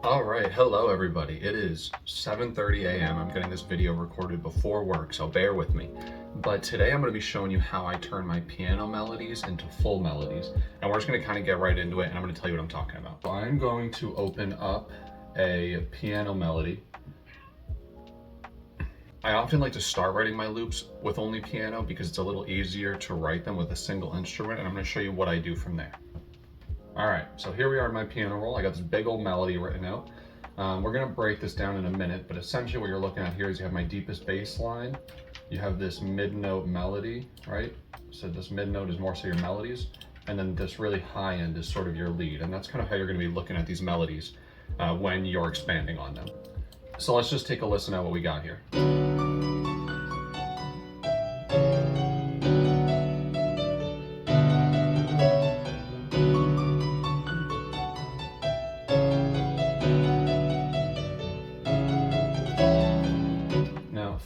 All right, hello everybody. It is 7:30 a.m. I'm getting this video recorded before work, so bear with me. But today I'm going to be showing you how I turn my piano melodies into full melodies. And we're just going to kind of get right into it, and I'm going to tell you what I'm talking about. So I'm going to open up a piano melody. I often like to start writing my loops with only piano because it's a little easier to write them with a single instrument, and I'm going to show you what I do from there. All right, so here we are in my piano roll. I got this big old melody written out. We're gonna break this down in a minute, but essentially what you're looking at here is you have my deepest bass line, you have this mid-note melody, right? So this mid-note is more so your melodies, and then this really high end is sort of your lead, and that's kind of how you're gonna be looking at these melodies when you're expanding on them. So let's just take a listen at what we got here.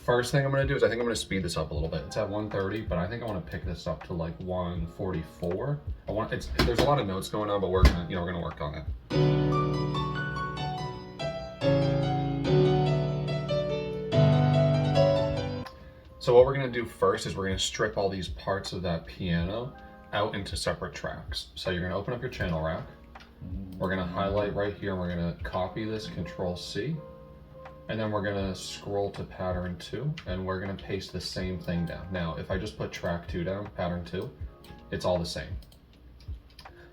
First thing I'm going to do is I think I'm going to speed this up a little bit. It's at 130, but I think I want to pick this up to like 144. There's a lot of notes going on, but we're gonna work on it. So what we're going to do first is we're going to strip all these parts of that piano out into separate tracks. So you're going to open up your channel rack. We're going to highlight right here, and we're going to copy this, Control C. And then we're gonna scroll to pattern 2, and we're gonna paste the same thing down. Now, if I just put track 2 down, pattern 2, it's all the same.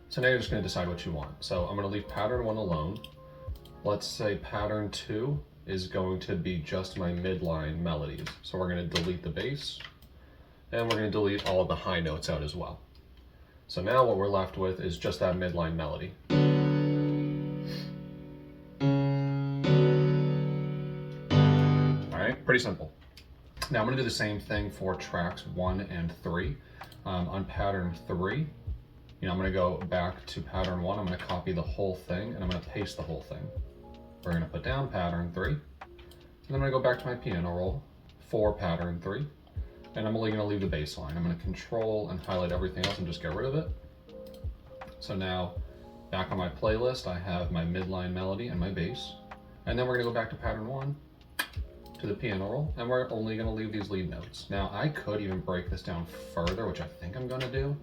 So now you're just gonna decide what you want. So I'm gonna leave pattern 1 alone. Let's say pattern 2 is going to be just my midline melodies. So we're gonna delete the bass, and we're gonna delete all of the high notes out as well. So now what we're left with is just that midline melody. Pretty simple. Now I'm going to do the same thing for tracks 1 and 3. On pattern 3, I'm going to go back to pattern 1. I'm going to copy the whole thing, and I'm going to paste the whole thing. We're going to put down pattern 3, and then I'm going to go back to my piano roll for pattern 3, and I'm only going to leave the bass line. I'm going to control and highlight everything else and just get rid of it. So now back on my playlist, I have my midline melody and my bass, and then we're going to go back to pattern 1 to the piano roll, and we're only going to leave these lead notes. Now I could even break this down further, which I think I'm going to do,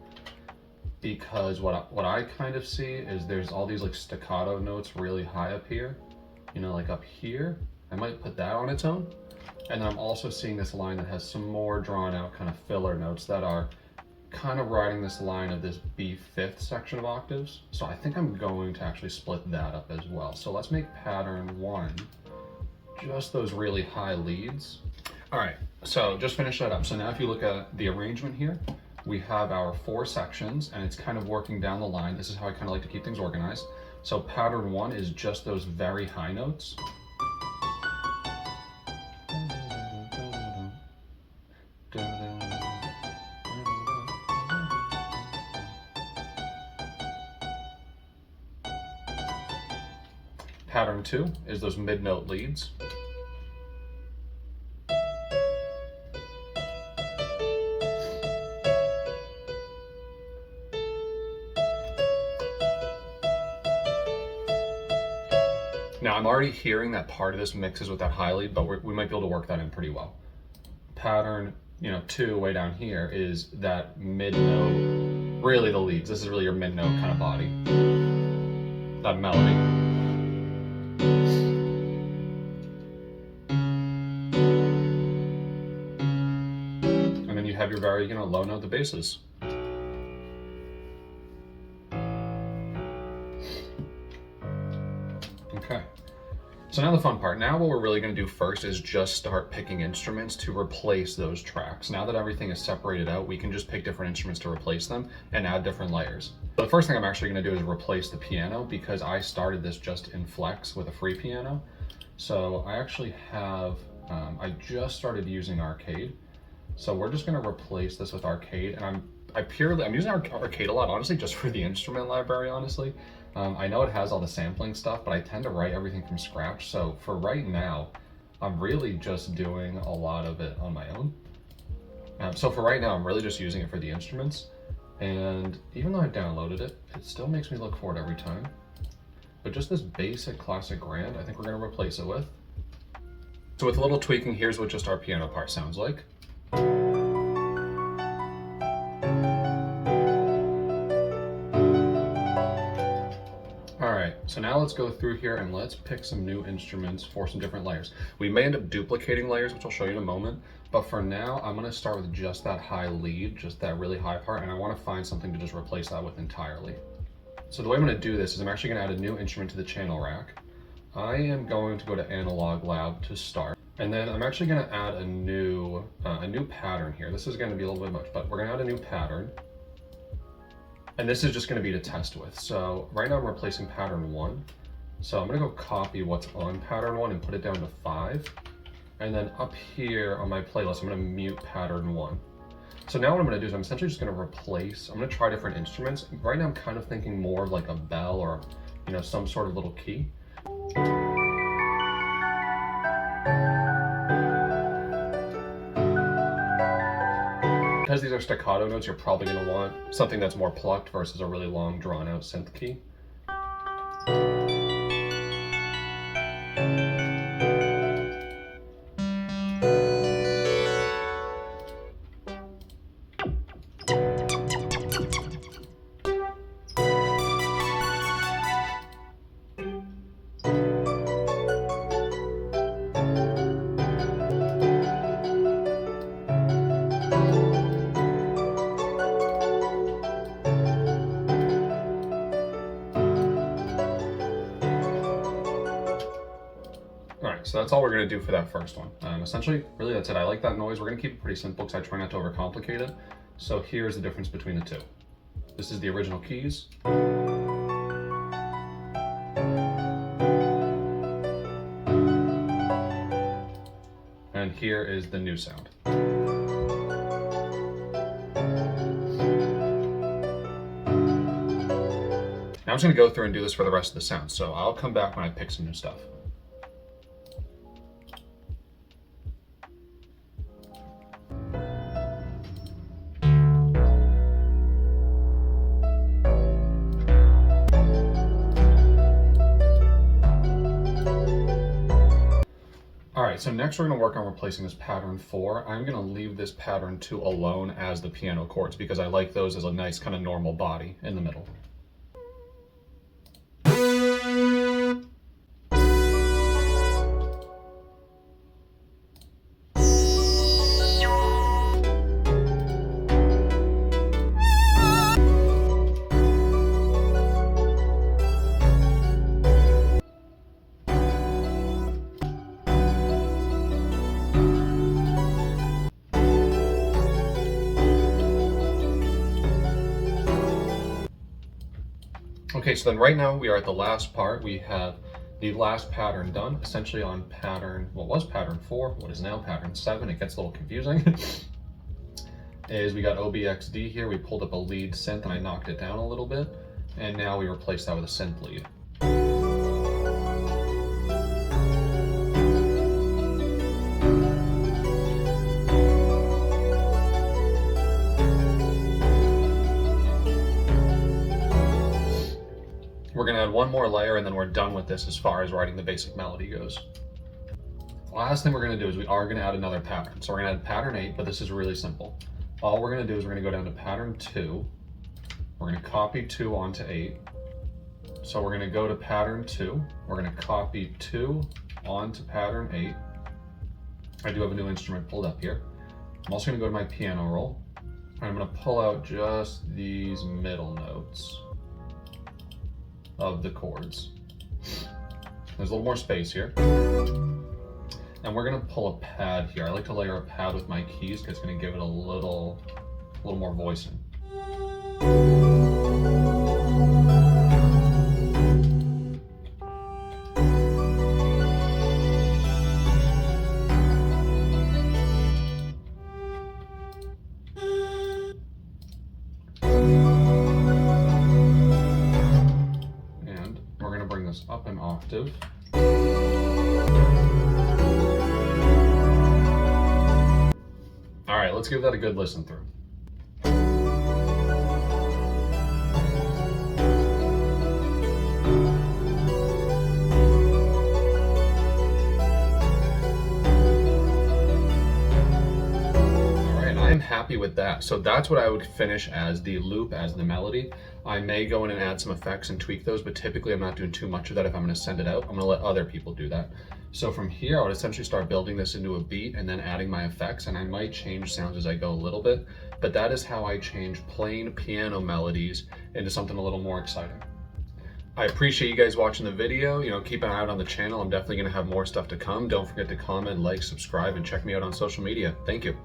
because what I kind of see is there's all these like staccato notes really high up here, like up here. I might put that on its own, and then I'm also seeing this line that has some more drawn out kind of filler notes that are kind of riding this line of this B5th section of octaves. So I think I'm going to actually split that up as well. So let's make pattern 1 just those really high leads. All right, so just finish that up. So now if you look at the arrangement here, we have our 4 sections, and it's kind of working down the line. This is how I kind of like to keep things organized. So pattern 1 is just those very high notes. Pattern 2 is those mid-note leads. Now I'm already hearing that part of this mixes with that high lead, but we might be able to work that in pretty well. Pattern 2 way down here is that mid-note, really the leads. This is really your mid-note kind of body, that melody. And then you have your very, low note, the basses. Okay. So now the fun part. Now what we're really going to do first is just start picking instruments to replace those tracks. Now that everything is separated out, we can just pick different instruments to replace them and add different layers. So the first thing I'm actually going to do is replace the piano, because I started this just in Flex with a free piano. So I actually have, I just started using Arcade. So we're just going to replace this with Arcade, and I'm using Arcade a lot, honestly, just for the instrument library, honestly. I know it has all the sampling stuff, but I tend to write everything from scratch. So for right now, I'm really just doing a lot of it on my own. So for right now, I'm really just using it for the instruments. And even though I downloaded it, it still makes me look for it every time. but just this basic classic grand, I think we're going to replace it with. So with a little tweaking, here's what just our piano part sounds like. Alright, so now let's go through here and let's pick some new instruments for some different layers. We may end up duplicating layers, which I'll show you in a moment, but for now, I'm going to start with just that high lead, just that really high part, and I want to find something to just replace that with entirely. So the way I'm going to do this is I'm actually going to add a new instrument to the channel rack. I am going to go to Analog Lab to start, and then I'm actually going to add a new pattern here. This is going to be a little bit much, but we're going to add a new pattern. And this is just going to be to test with. So right now I'm replacing pattern 1. So I'm going to go copy what's on pattern 1 and put it down to 5. And then up here on my playlist, I'm going to mute pattern 1. So now what I'm going to do is I'm essentially just going to replace, I'm going to try different instruments. Right now I'm kind of thinking more of like a bell or, you know, some sort of little key. Because these are staccato notes, you're probably going to want something that's more plucked versus a really long drawn out synth key. Alright, so that's all we're going to do for that first one. Essentially, really that's it. I like that noise. We're going to keep it pretty simple because I try not to overcomplicate it. So here's the difference between the two. This is the original keys. And here is the new sound. Now I'm just going to go through and do this for the rest of the sounds. So I'll come back when I pick some new stuff. Alright, so next we're going to work on replacing this pattern 4. I'm going to leave this pattern 2 alone as the piano chords because I like those as a nice kind of normal body in the middle. Okay, so then right now we are at the last part. We have the last pattern done, essentially on pattern, what was pattern 4, what is now pattern 7, it gets a little confusing, is we got OBXD here, we pulled up a lead synth and I knocked it down a little bit, and now we replaced that with a synth lead. We're going to add one more layer and then we're done with this as far as writing the basic melody goes. Last thing we're going to do is we are going to add another pattern. So we're going to add pattern 8, but this is really simple. All we're going to do is we're going to go down to pattern 2. We're going to copy 2 onto 8. So we're going to go to pattern 2. We're going to copy 2 onto pattern 8. I do have a new instrument pulled up here. I'm also going to go to my piano roll. And I'm going to pull out just these middle notes of the chords. There's a little more space here. And we're gonna pull a pad here. I like to layer a pad with my keys because it's gonna give it a little more voicing. Up an octave. All right, let's give that a good listen through. happy with that. So that's what I would finish as the loop, as the melody. I may go in and add some effects and tweak those, but typically I'm not doing too much of that. If I'm gonna send it out, I'm gonna let other people do that. So from here, I would essentially start building this into a beat and then adding my effects, and I might change sounds as I go a little bit, but that is how I change plain piano melodies into something a little more exciting. I appreciate you guys watching the video. Keep an eye out on the channel. I'm definitely gonna have more stuff to come. Don't forget to comment, like, subscribe, and check me out on social media. Thank you.